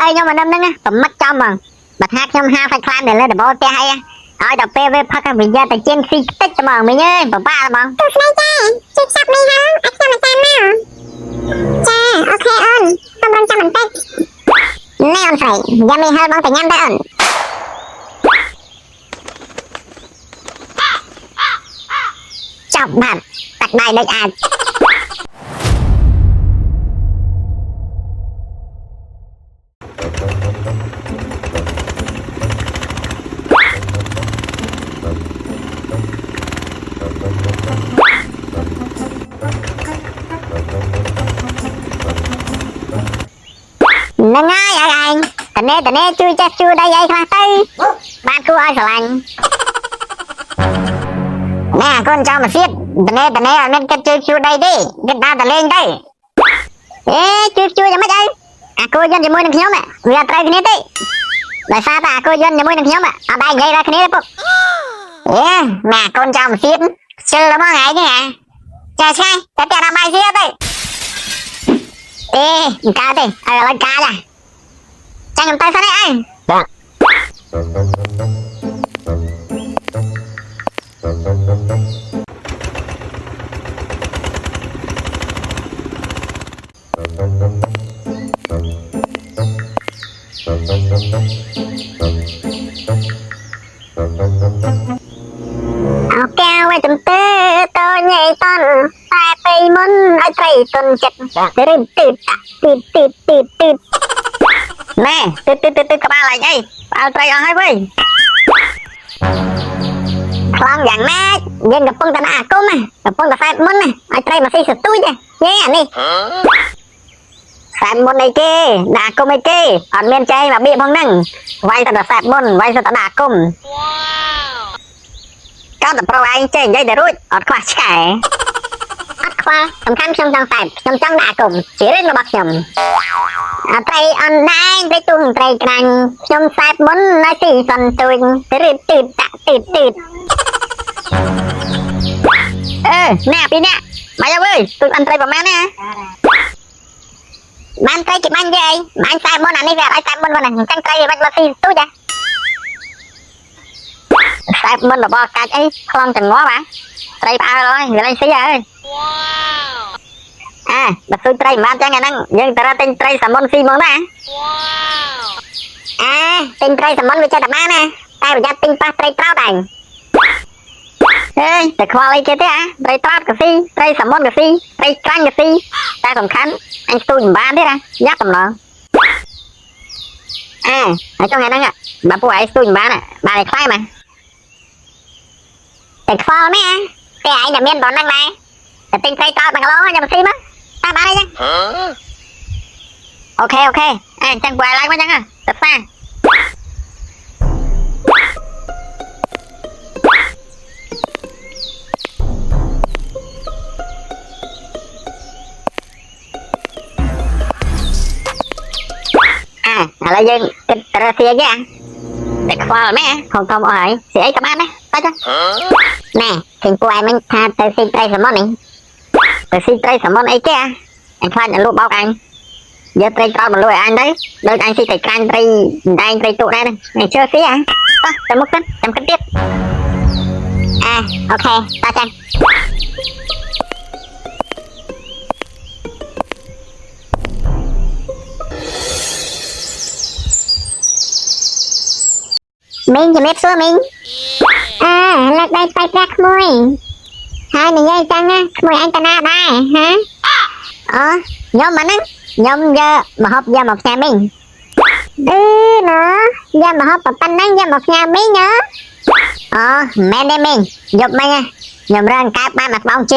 ai nhau mà năm nâng á tầm mắt trong mà bật hát trong hai phải clan để lên để bao te hay ai đọc PV phát cái video tại trên phi tích cho mọi người nhớ bà ba mà tụt đây cha chụp sắp đi hả anh cho mà xem nào cha ok ơn không rong cho mình tích nè ông phải giờ mình hơi bông phải nhanh tới ơn chọc bạn tạc này đây à nâng ai anh tận nè chui cha chui đây vậy thôi tới ban khu ai phải lành nè con cho mà viết tận nè nên cái chui đây đi cái đau tận lên đây ê chui cho mấy đây à cô dân thì môi đừng thiếu mẹ vì trai cái này đi tại sao ta cô dân thì môi đừng thiếu mẹ à đây gây ra cái này đấy ê nè con cho mà viết chưa là bao ngày chứ hả trời sai cái tiền làm bài gì đây ê ca đi lên ca ra chẳng nhầm tay sao đấy anh ok quay tụm tê tôi nhảy tân tai bay muốn ai thấy tuần chật tịt nè tịt các bạn lại đây ao trai ở hai với không dạng nè dân gặp phong ta đã cô mà gặp phong ta phải muốn này ai trai mà xây sửa túi chứ nhé anh đi phải môn này kê đã cô mấy kê còn miền tây mà bị phong nâng vay ta đã phải môn vay ta đã cùng có tập pro anh chơi dây để rút ở khoa trẻ khoa tầm khăn trong trong phải trong trong đã cùng chỉ đến là bạc nhầm tay on đây tay tung tay cành trong sạch muốn nói gì phần tôi tịt nè đi nè mày ơi tôi ăn tay vào má nè bạn tay chị bạn gì bạn sai môn này về ai sai môn này chẳng tay bạn là gì tôi vậy sai môn là bò cạch ấy không chẳng ngó mà tay ba rồi người lên xí ơi à đặt tôi trai mà chẳng năng nhưng ta tên trai sắm món phi món nè à tên trai sắm món với cha đập má nè tay bây giờ tên pa trai trao đành ê để khoa lấy kia thế à trai trao cái phi trai sắm món cái phi trai trăng cái phi ta còn khán anh tôi ba thế ra giáp tầm nó à ở trong này năng ạ bà phụ ấy tôi ba nè bà này khai mà để khoa mấy à cái ai nhà miên đón năng này để tên trai trao bằng lố nhà phi mất ta bán đây nhá ok à chẳng quay lại quá chẳng à tập xa à là dân cái tờ xìa chứ à để khoa mấy à không không hỏi xìa ấy các bạn đấy ta cho nè thì quay mình tha tờ xìa trai sớm món này tờ xìa trai sớm món ấy chứ à anh khoan là lúc bao anh giờ trai trao mà lùi anh đấy đôi anh xin phải can trai tụ đây này ngày chưa xí à tao mất em cắt tiếp à ok ta chân mình chỉ biết số mình à là đây tay ra môi hai này dây chăng á môi anh ta na đây hả nhóm mà nó nhóm giờ mà họp giờ một nhà mình nó giờ mà họp tập nó giờ một nhà mình nhớ mẹ đây mình giúp mày nha nhóm răng các ba mặt bóng chi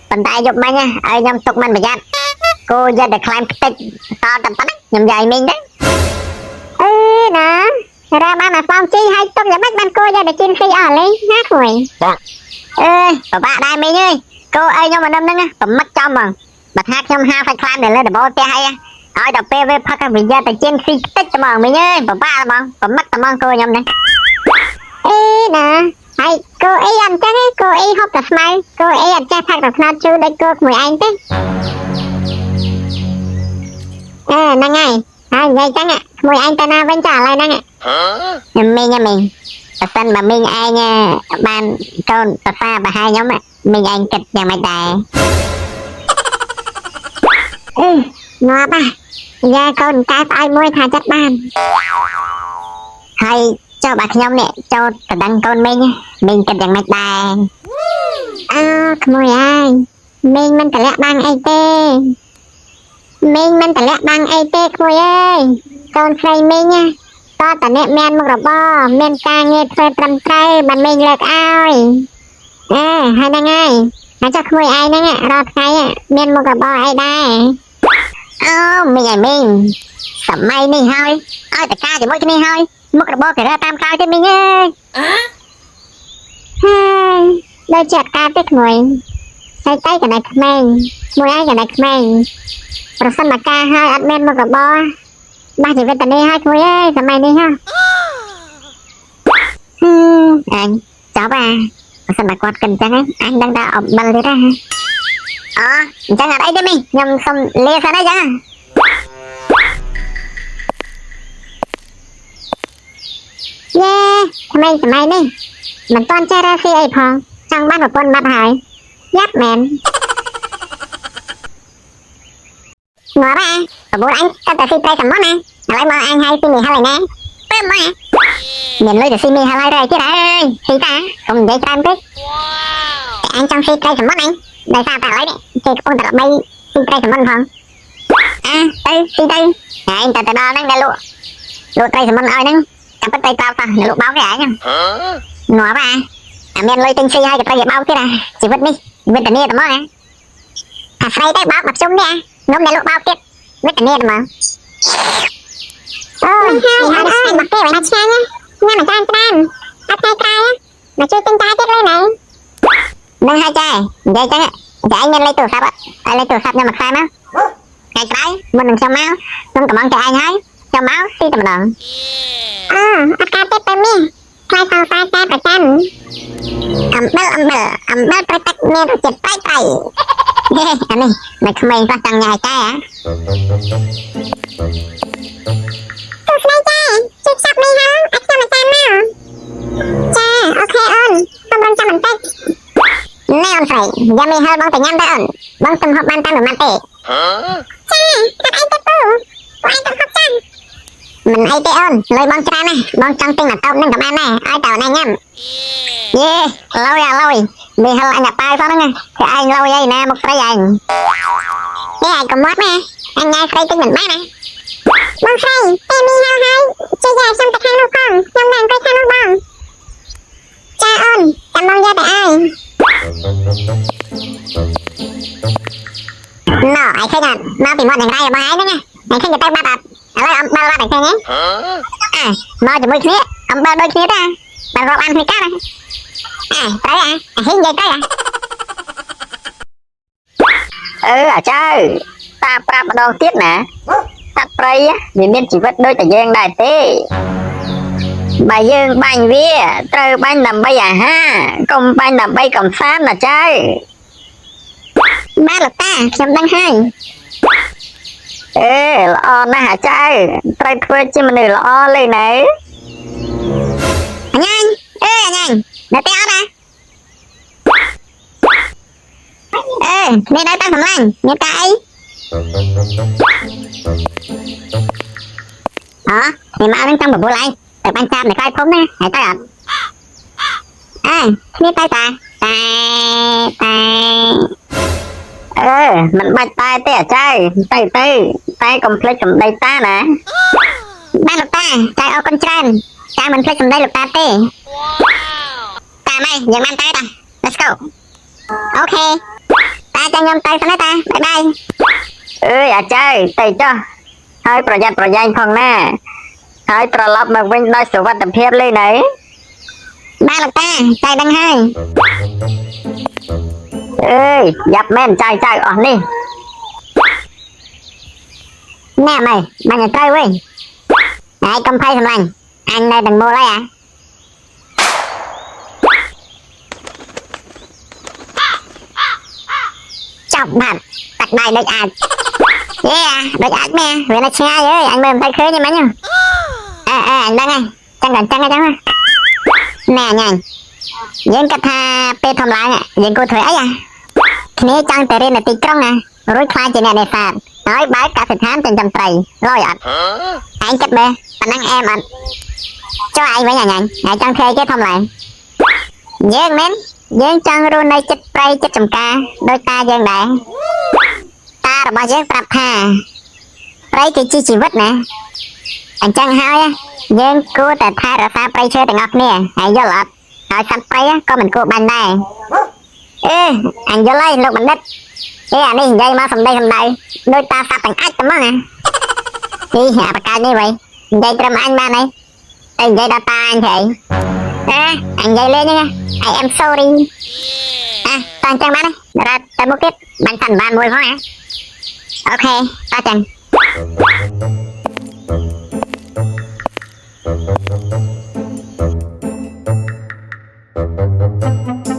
phần tay giúp mày nha ai nhóm tục mình phải dặn cô giờ để climb tích to tập tắt nhóm dạy mình đấy nó ra ba mặt bóng chi hay tục giờ bắt ban cô giờ để chinh phi ở lên hát rồi bà đây mình ơi cô ơi nhóm mà đâm nâng á tầm mắt trong mà bật hát trong hai phải clan để lên để bao te hay ai đọc PV phát cái video tại trên phi tích cho mọi người nhớ bà ba là bà mắt tầm cô nhầm này ê nè hay cô ấy ăn chắc ấy cô ấy học tập mai cô ấy ăn chắc thật tập nào chưa đây cô mời anh thế à nè ngay ហើយនិយាយចឹងក្មួយឯងទៅណាវិញចាឥឡូវហ្នឹងមីងមីងបើសិនបើមីងឯងបានកូនប្រសាប្រហែលខ្ញុំមីងឯងគិតយ៉ាងម៉េចដែរងាប់យ៉ាកូនកែស្អើយមួយថាចិត្តបានហើយចុះបើខ្ញុំនេះចូលទៅដឹងកូនមីងគិតយ៉ាងម៉េចដែរក្មួយឯងមីងមិនតម្លាក់បាំងអីទេមីងមិនតម្លាក់បាំងអីទេក្មួយអើយកូនស្រីមីងតើតអ្នកមានមុខរបរមានការងារធ្វើត្រឹមត្រូវបានមីងលើកឲ្យហើយហ្នឹងហើយហើយចុះក្មួយឯងហ្នឹងរាល់ថ្ងៃមានមុខរបរអីដែរមីងឯងមីងសម័យនេះហើយឲ្យតការជាមួយគ្នាហើយមុខរបរគេរើតាមក្រោយទេមីងអើយហើយដូចជាអត់ការទេក្មួយតែតែកណៃក្មេងមួយឯងកណៃក្មេងប្រសិនមកការហើយអត់មានមុខរបរបាសជីវិតនេះហើយក្មួយអើយសម័យនេះហ៎អញចាប់ប្រសិនមកគាត់គិតអញ្ចឹងអញដឹងថាអបិលទៀតហ៎អញ្ចឹងអត់អីទេមីងខ្ញុំសុំលាសិនអីចឹងយេថ្មីសម័យនេះមិនទាន់ចេះរកស៊ីអីផងចង់បានប្រពន្ធបាត់ហើយយ៉ាប់មែនងាប់ប្រពន្ធអញទៅស៊ីត្រីសមុទ្រណាឥឡូវមកអញឲ្យស៊ីមីហឹលឯណាពេលមកមានលុយទៅស៊ីមីហឹលហើយទៀតអើយស៊ីតាកុំនិយាយច្រើនពេកអញចង់ស៊ីត្រីសមុទ្រអញដោយសារតែឥឡូវនេះគេកំពុងតែល្បីស៊ីត្រីសមុទ្រផងទៅស៊ីទៅឯងទៅដល់ហ្នឹងដែលលក់ត្រីសមុទ្រឲ្យហ្នឹងចាំពិតត្រីបោកតោះនៅលក់បោកគេឯងងាប់មានលុយទិញស៊ីឲ្យក៏ត្រីឲ្យបោកទៀតជីវិតនេះវិទ្យាតែមកថាស្រីទៅបោកមកជុំនេះនំដែលលក់បោកទៀតវិទ្យាតែមកហើយអើយមកពេលណាឆ្ងាញ់ញ៉ាំអាចារ្យច្រើនអត់ថ្ងៃក្រោយមកជួយទិញតាទៀតលើណែនឹងហើយចានិយាយចឹងចាឯងមានលេខទូរស័ព្ទអត់លេខទូរស័ព្ទខ្ញុំមកខ្សែមកថ្ងៃក្រោយមុននឹងខ្ញុំមកខ្ញុំកំងចាឯងហើយខ្ញុំមកស៊ីតែម្ដងអត់ការទៀតទៅមីថ្លៃសង្សារតែប្រចាំអំបិលប្រទឹកមានរសជាតិប្រៃអានេះនៅក្មេងខ្លះចង់ញ៉ាយតែទូស្ដីចាជិះចាប់មីហើយអត់ចាំមកតាមមកចាអូខេអូនសូមរងចាំបន្តិចណែអូនស្រីយ៉ាមីហើយបងទៅញ៉ាំទៅអូនបងទំហប់បានតាមមួយម៉ាត់ទេចាអត់អីទេពូបងឯងទំហប់ចាំមិនអីទេអូនលុយបងច្រើនណាស់បងចង់ទិញម៉ូតូនឹងក៏បានដែរឲ្យតើអូនឯងញ៉ាំយេលុយមីហិលអញប៉ាវផងហ្នឹងគេឯងលុយអីណាមកស្រីឯងនេះឯងកុំមកណាអញញ៉ាយស្រីទិញមិនបានណាបងស្រីពេលមីហិលហើយជួយយកខ្ញុំទៅខាងនោះផងខ្ញុំនៅអង្គុយខាងនោះបងចាអូនចាំបងយកទៅឲ្យណ៎ឯងឃើញអត់មកពីមាត់យ៉ាងไรរបស់ឯងហ្នឹងឯងឃើញទៅបាត់អត់ឥឡូវអំបិលបាត់ឯងឃើញទេមកជាមួយគ្នាអំបិលដូចគ្នាតាបានរាប់អានគ្នាកាត់ត្រូវហ៊ីងនិយាយទៅអាចារ្យតាប្រាប់ម្ដងទៀតណាសត្វព្រៃវាមានជីវិតដូចតែយើងដែរទេបើយើងបាញ់វាត្រូវបាញ់ដើម្បីអាហារកុំបាញ់ដើម្បីកំសាន្តណាចារ្យបាទលោកតាខ្ញុំដឹងហើយល្អណាស់អាចារ្យត្រូវធ្វើជាមនុស្សល្អលេណែអញ្ញាញនៅទីអត់ណានេះនៅតាមសម្លាញ់មានកាអីនេះមកនឹងចង់បបួលឯងទៅបាញ់ចាប់នៅក្រៅភូមិណាហើយទៅអត់គ្នាទៅតាមិនបាច់តែទេអាចារ្យទៅតែកុំភ្លេចសម្ដីតាណាបាទលោកតាចាយអរគុណច្រើនចាមិនភ្លេចសម្ដីលោកតាទេតាមហើយយ៉ាងណាទៅតា let's go អូខេតាចាំខ្ញុំទៅសិនណាតាបាយបាយអាចារ្យទៅចុះហើយប្រយ័ត្នប្រយែងផងណាហើយត្រឡប់មកវិញដោយសុវត្ថិភាពលេណែបាទលោកតាចាយដឹងហើយយ៉ាប់មែនចាយអស់នេះណែម៉េចបាញ់ឲ្យត្រូវវិញហើយកុំភ័យសម្លាញ់អញនៅទាំងមូលហើយចាប់បាត់តាក់ដៃដូចអាច ដូចអាចមែនវានៅឆ្ងាយអើយអញមើលមិនthấyឃើញទេមិញអញដឹងហើយចឹងអញ្ចឹងណែអញយើងគិតថាពេលធំឡើងយើងគួរធ្វើអីគ្នាចង់ទៅរៀននៅទីក្រុងរួចខ្លាចជាអ្នកនេសាទហើយបើកកសិដ្ឋានចិញ្ចឹមត្រីលយអត់អញគិតមើលប៉ណ្ណឹងអែមអត់ចុះឯងវិញអញចង់ធ្វើអីគេធំឡើងយើងមែនយើងចង់រស់នៅជិតព្រៃជិតចំការដោយតាយើងដែរតារបស់យើងប្រាប់ថាព្រៃគឺជាជីវិតណាអញ្ចឹងហើយយើងគួរតែថែរក្សាព្រៃឈើទាំងអស់គ្នាហើយយល់អត់ហើយសត្វព្រៃក៏មិនគួរបាញ់ដែរអញយល់ហើយលោកបណ្ឌិតអានេះនិយាយមកសំដីដូចតាសត្វទាំងអាចតែមកអាបកាយនេះវិញនិយាយត្រឹមអញបានហើយតែនិយាយដល់តាអញទៅអញនិយាយលេងហ្នឹងI am sorry តើអញ្ចឹងបានរត់ទៅមុខទៀតបាញ់កាន់បានមួយផងអូខេតើចឹង Thank you.